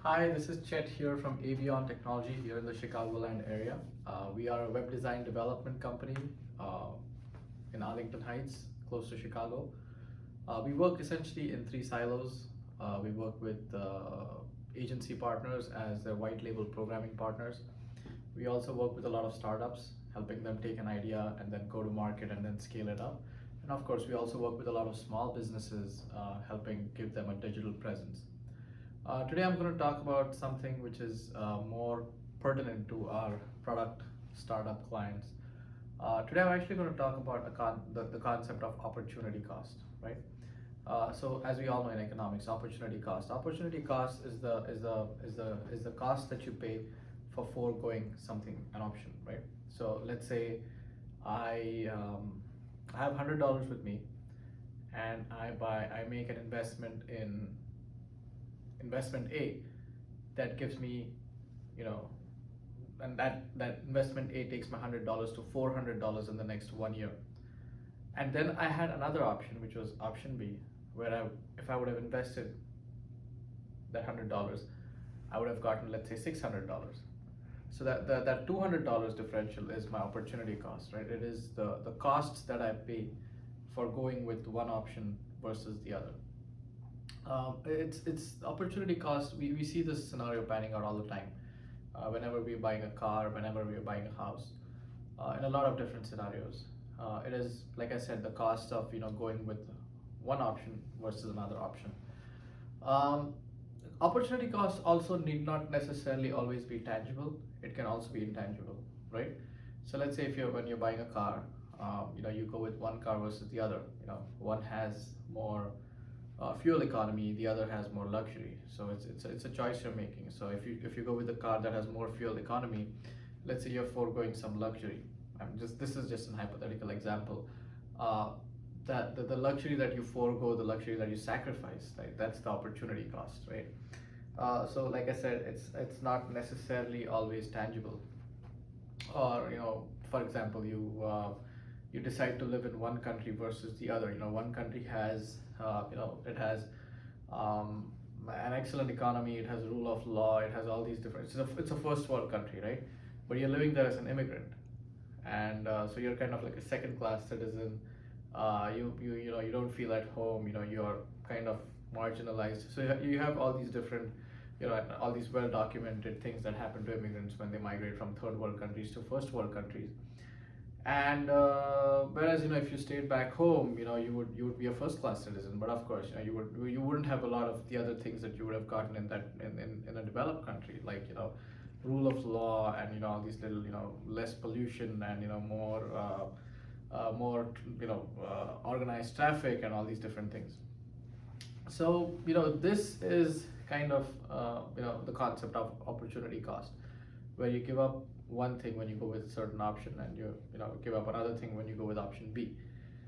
Hi, this is Chet here from Avion Technology here in the Chicagoland area. We are a web design development company uh, in Arlington Heights, close to Chicago. We work essentially in three silos. We work with agency partners as their white label programming partners. We also work with a lot of startups, helping them take an idea and then go to market and then scale it up. And of course, we also work with a lot of small businesses, helping give them a digital presence. Today I'm going to talk about something which is more pertinent to our product startup clients. Today I'm actually going to talk about the concept of opportunity cost, right? So as we all know in economics, opportunity cost. Opportunity cost is the cost that you pay for foregoing something, an option, right? So let's say I have $100 with me, and I make an investment in investment A that gives me, you know, and that investment A takes my $100 to $400 in the next 1 year. And then I had another option, which was option B, where if I would have invested that $100, I would have gotten, let's say, $600. So that $200 differential is my opportunity cost, right? It is the costs that I pay for going with one option versus the other. It's opportunity cost. We see this scenario panning out all the time. Whenever we're buying a car, whenever we're buying a house, in a lot of different scenarios. It is, like I said, the cost of going with one option versus another option. Um, Opportunity cost also need not necessarily always be tangible. It can also be intangible, right? So let's say if you're when you're buying a car, you go with one car versus the other. One has more fuel economy, the other has more luxury. So it's a choice you're making. So if you go with the car that has more fuel economy, let's say you're foregoing some luxury. This is just an hypothetical example. Uh, that the luxury that you forego, the luxury that you sacrifice, right? That's the opportunity cost, right? So like I said, it's not necessarily always tangible. Or for example, you decide to live in one country versus the other. One country has it has an excellent economy, it has rule of law, it has all these different, it's a first world country, right? But you're living there as an immigrant, and so you're kind of like a second class citizen. You don't feel at home, you're kind of marginalized. So you have all these different, all these well documented things that happen to immigrants when they migrate from third world countries to first world countries. And whereas if you stayed back home, you would be a first class citizen. But of course, you wouldn't have a lot of the other things that you would have gotten in a developed country, like rule of law, and all these little, less pollution, and more organized traffic and all these different things. So this is kind of the concept of opportunity cost, where you give up one thing when you go with a certain option, and you give up another thing when you go with option B.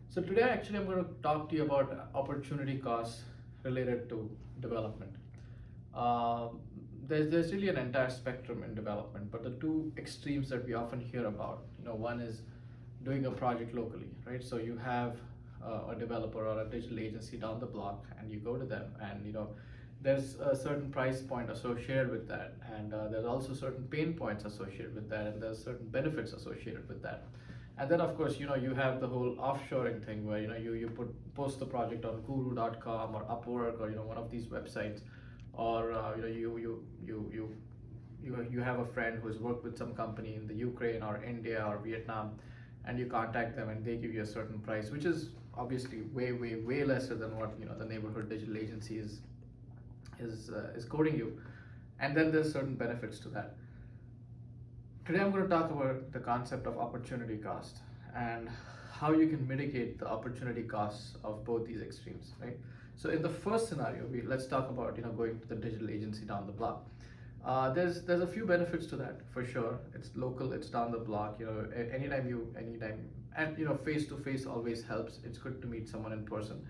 So today actually I'm going to talk to you about opportunity costs related to development. Um, there's really an entire spectrum in development, but the two extremes that we often hear about, one is doing a project locally, right? So you have a developer or a digital agency down the block, and you go to them, and there's a certain price point associated with that, and there's also certain pain points associated with that, and there's certain benefits associated with that. And then of course you have the whole offshoring thing, where you post the project on guru.com or Upwork, or one of these websites, or you have a friend who's worked with some company in the Ukraine or India or Vietnam, and you contact them and they give you a certain price, which is obviously way lesser than what the neighborhood digital agency is quoting you. And then there's certain benefits to that. Today I'm going to talk about the concept of opportunity cost, and how you can mitigate the opportunity costs of both these extremes, right? So in the first scenario, let's talk about going to the digital agency down the block. There's a few benefits to that for sure. It's local, it's down the block. Anytime, and face to face always helps. It's good to meet someone in person.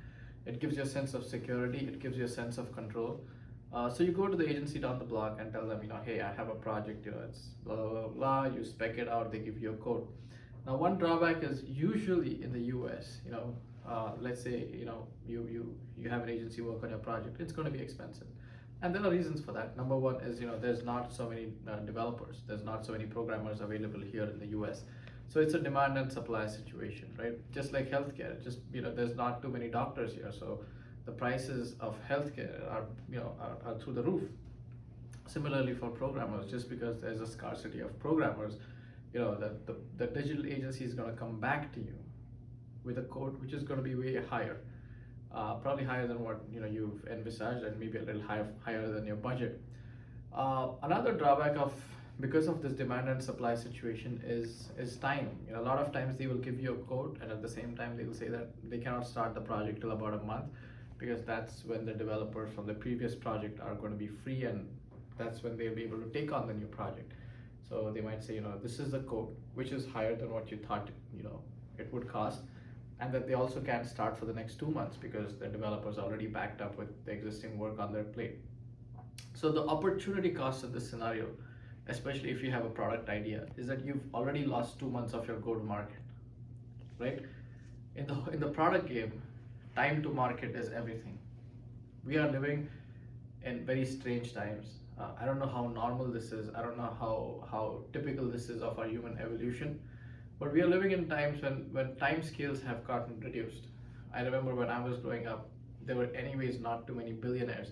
It gives you a sense of security. It gives you a sense of control. So you go to the agency down the block and tell them, hey, I have a project. It's blah blah blah blah. You spec it out. They give you a quote. Now, one drawback is usually in the U.S. Let's say you have an agency work on your project. It's going to be expensive. And there are reasons for that. Number one is, there's not so many developers, there's not so many programmers available here in the US. So it's a demand and supply situation, right? Just like healthcare, just, there's not too many doctors here. So the prices of healthcare are, are through the roof. Similarly for programmers, just because there's a scarcity of programmers, the digital agency is going to come back to you with a code which is going to be way higher, probably higher than what you've envisaged, and maybe a little higher than your budget. Another drawback of because of this demand and supply situation is time. A lot of times they will give you a code, and at the same time they will say that they cannot start the project till about a month, because that's when the developers from the previous project are going to be free, and that's when they'll be able to take on the new project. So they might say, this is the code which is higher than what you thought it would cost, and that they also can't start for the next 2 months because the developers already backed up with the existing work on their plate. So the opportunity cost in this scenario, especially if you have a product idea, is that you've already lost 2 months of your go-to-market, right? In the product game, time to market is everything. We are living in very strange times. I don't know how normal this is. I don't know how typical this is of our human evolution. But we are living in times when time scales have gotten reduced. I remember when I was growing up, there were anyways not too many billionaires.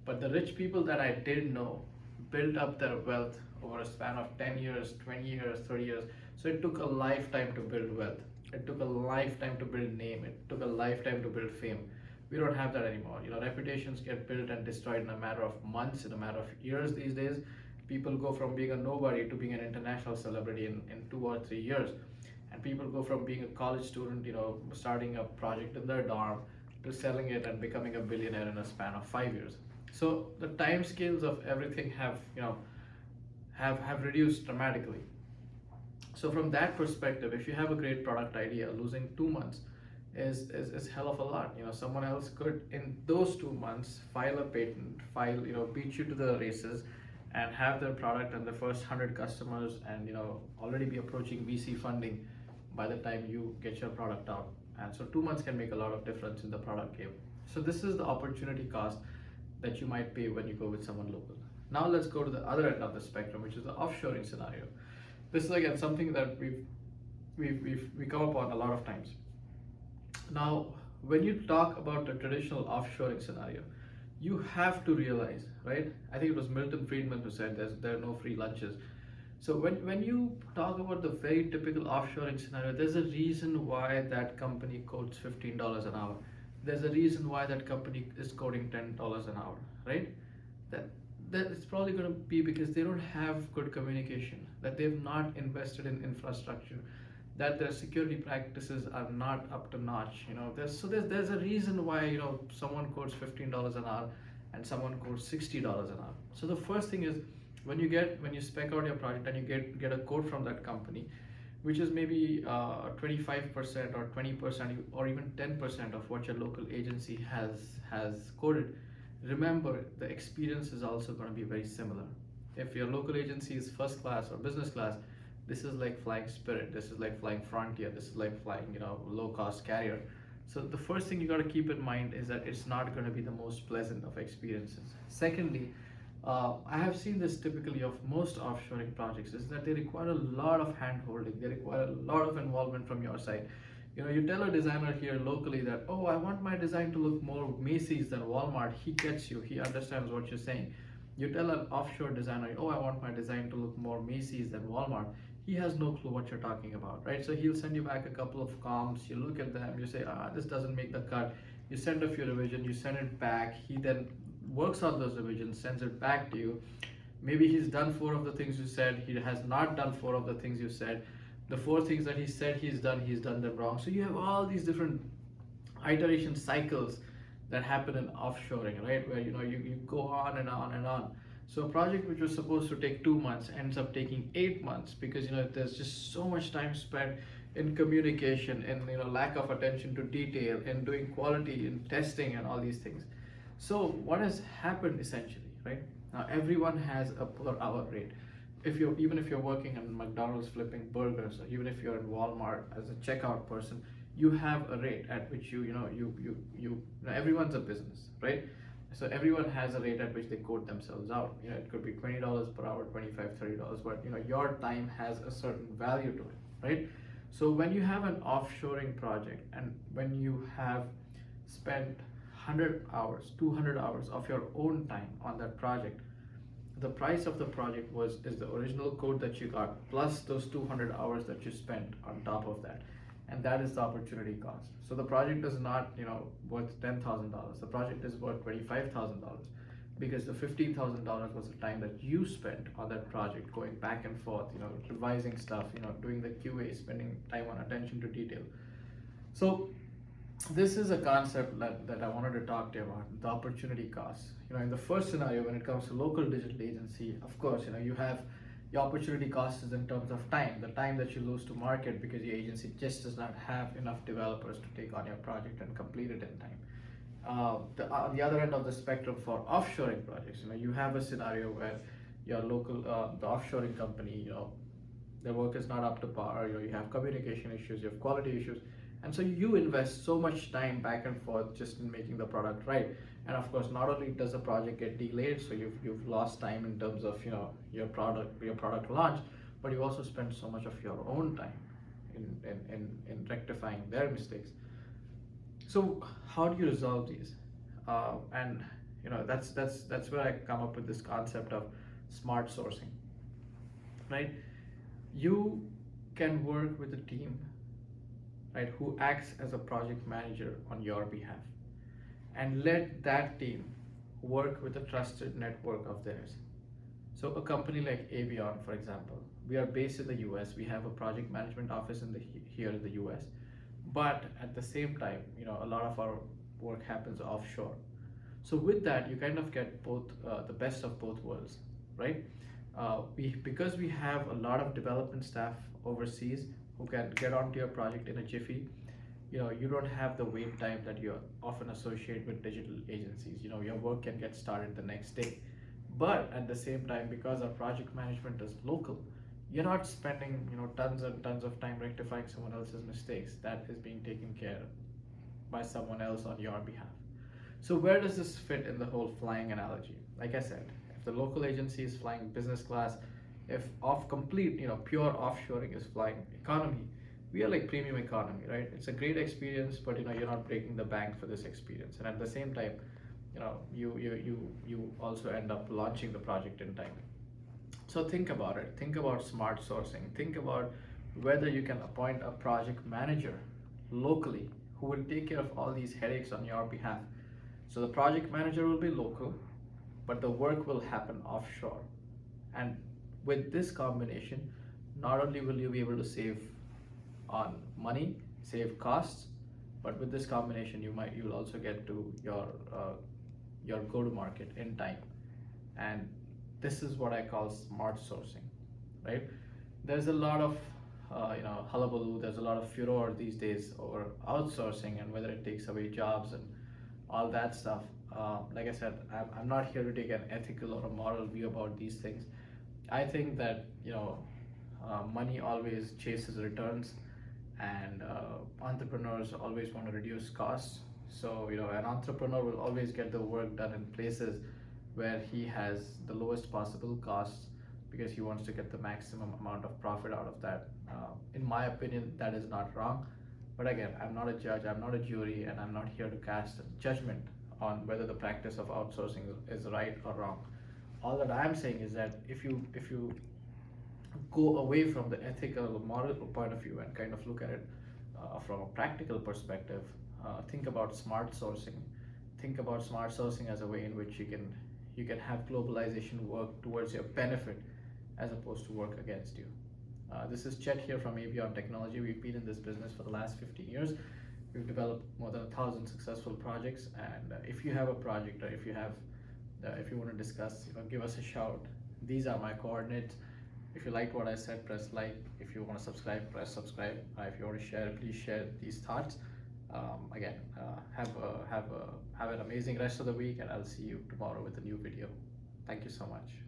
But the rich people that I did know built up their wealth over a span of 10 years, 20 years, 30 years. So it took a lifetime to build wealth. It took a lifetime to build name. It took a lifetime to build fame. We don't have that anymore. Reputations get built and destroyed in a matter of months, in a matter of years these days. People go from being a nobody to being an international celebrity in 2 or 3 years. And people go from being a college student, starting a project in their dorm, to selling it and becoming a billionaire in a span of 5 years. So the time scales of everything have reduced dramatically. So from that perspective, if you have a great product idea, losing 2 months is hell of a lot. Someone else could in those 2 months file a patent, beat you to the races, and have their product and the first 100 customers, and already be approaching VC funding by the time you get your product out. And so 2 months can make a lot of difference in the product game. So this is the opportunity cost that you might pay when you go with someone local. Now let's go to the other end of the spectrum, which is the offshoring scenario. This is again something that we come upon a lot of times. Now, when you talk about the traditional offshoring scenario, you have to realize, right? I think it was Milton Friedman who said there are no free lunches. So when you talk about the very typical offshoring scenario, there's a reason why that company quotes $15 an hour. There's a reason why that company is quoting $10 an hour, right? That it's probably going to be because they don't have good communication, that they've not invested in infrastructure, that their security practices are not up to notch. There's a reason why someone quotes $15 an hour and someone quotes $60 an hour. So the first thing is, when you spec out your project and you get a quote from that company, which is maybe 25% or 20% or even 10% of what your local agency has quoted, remember the experience is also going to be very similar. If your local agency is first class or business class, this is like flying Spirit, this is like flying Frontier, this is like flying low cost carrier. So the first thing you got to keep in mind is that it's not going to be the most pleasant of experiences. Secondly, I have seen this typically of most offshoring projects, is that they require a lot of hand holding, they require a lot of involvement from your side. You tell a designer here locally that, oh, I want my design to look more Macy's than Walmart. He gets you, he understands what you're saying. You tell an offshore designer, oh, I want my design to look more Macy's than Walmart. He has no clue what you're talking about, right? So he'll send you back a couple of comps, you look at them, you say, this doesn't make the cut. You send a few revisions, you send it back. He then works on those revisions, sends it back to you. Maybe he's done 4 of the things you said, he has not done 4 of the things you said. The 4 things that he said he's done them wrong. So you have all these different iteration cycles that happen in offshoring, right? Where you go on and on and on. So a project which was supposed to take 2 months ends up taking 8 months, because there's just so much time spent in communication, in lack of attention to detail, in doing quality, in testing, and all these things. So what has happened essentially, right? Now everyone has a per hour rate. Even if you're working in McDonald's flipping burgers, or even if you're in Walmart as a checkout person, you have a rate at which everyone's a business, right? So everyone has a rate at which they quote themselves out. It could be $20 per hour, 25, $30, but your time has a certain value to it, right? So when you have an offshoring project, and when you have spent 100 hours, 200 hours of your own time on that project, the price of the project is the original code that you got plus those 200 hours that you spent on top of that, and that is the opportunity cost. So the project is not worth $10,000. The project is worth $25,000 because the $15,000 was the time that you spent on that project, going back and forth, revising stuff, doing the QA, spending time on attention to detail. So this is a concept that I wanted to talk to you about, the opportunity cost. In the first scenario, when it comes to local digital agency, of course, you have your opportunity cost is in terms of time, the time that you lose to market because your agency just does not have enough developers to take on your project and complete it in time. On the other end of the spectrum for offshoring projects, you have a scenario where your local, the offshoring company, their work is not up to par, you have communication issues, you have quality issues, and so you invest so much time back and forth just in making the product right. And of course, not only does the project get delayed, so you've lost time in terms of your product launch, but you also spend so much of your own time in rectifying their mistakes. So how do you resolve these? And that's where I come up with this concept of smart sourcing, right? You can work with a team, right, who acts as a project manager on your behalf, and let that team work with a trusted network of theirs. So a company like Avion, for example, we are based in the US. We have a project management office here in the US, but at the same time, a lot of our work happens offshore. So with that, you kind of get both the best of both worlds, right? Because we have a lot of development staff overseas who can get onto your project in a jiffy. You don't have the wait time that you often associate with digital agencies. Your work can get started the next day. But at the same time, because our project management is local, you're not spending tons and tons of time rectifying someone else's mistakes. That is being taken care of by someone else on your behalf. So where does this fit in the whole flying analogy? Like I said, if the local agency is flying business class, if off complete pure offshoring is flying economy, we are like premium economy, right? It's a great experience, but you're not breaking the bank for this experience, and at the same time, you also end up launching the project in time. So think about it. Think about smart sourcing. Think about whether you can appoint a project manager locally who will take care of all these headaches on your behalf. So the project manager will be local, but the work will happen offshore. And with this combination, not only will you be able to save on money, save costs, but with this combination, you'll also get to your go-to-market in time. And this is what I call smart sourcing, right? There's a lot of hullabaloo. There's a lot of furor these days over outsourcing and whether it takes away jobs and all that stuff. Like I said, I'm not here to take an ethical or a moral view about these things. I think that money always chases returns, and entrepreneurs always want to reduce costs. So an entrepreneur will always get the work done in places where he has the lowest possible costs because he wants to get the maximum amount of profit out of that. In my opinion, that is not wrong. But again, I'm not a judge, I'm not a jury, and I'm not here to cast judgment on whether the practice of outsourcing is right or wrong. All that I'm saying is that if you go away from the ethical or moral point of view and kind of look at it from a practical perspective, think about smart sourcing. Think about smart sourcing as a way in which you can have globalization work towards your benefit as opposed to work against you. This is Chet here from Avion Technology. We've been in this business for the last 15 years. We've developed more than 1,000 successful projects. And if you have a project, or if you want to discuss, give us a shout. These are my coordinates. If you liked what I said, press like. If you want to subscribe, press subscribe. If you want to share, please share these thoughts. Again, have an amazing rest of the week, and I'll see you tomorrow with a new video. Thank you so much.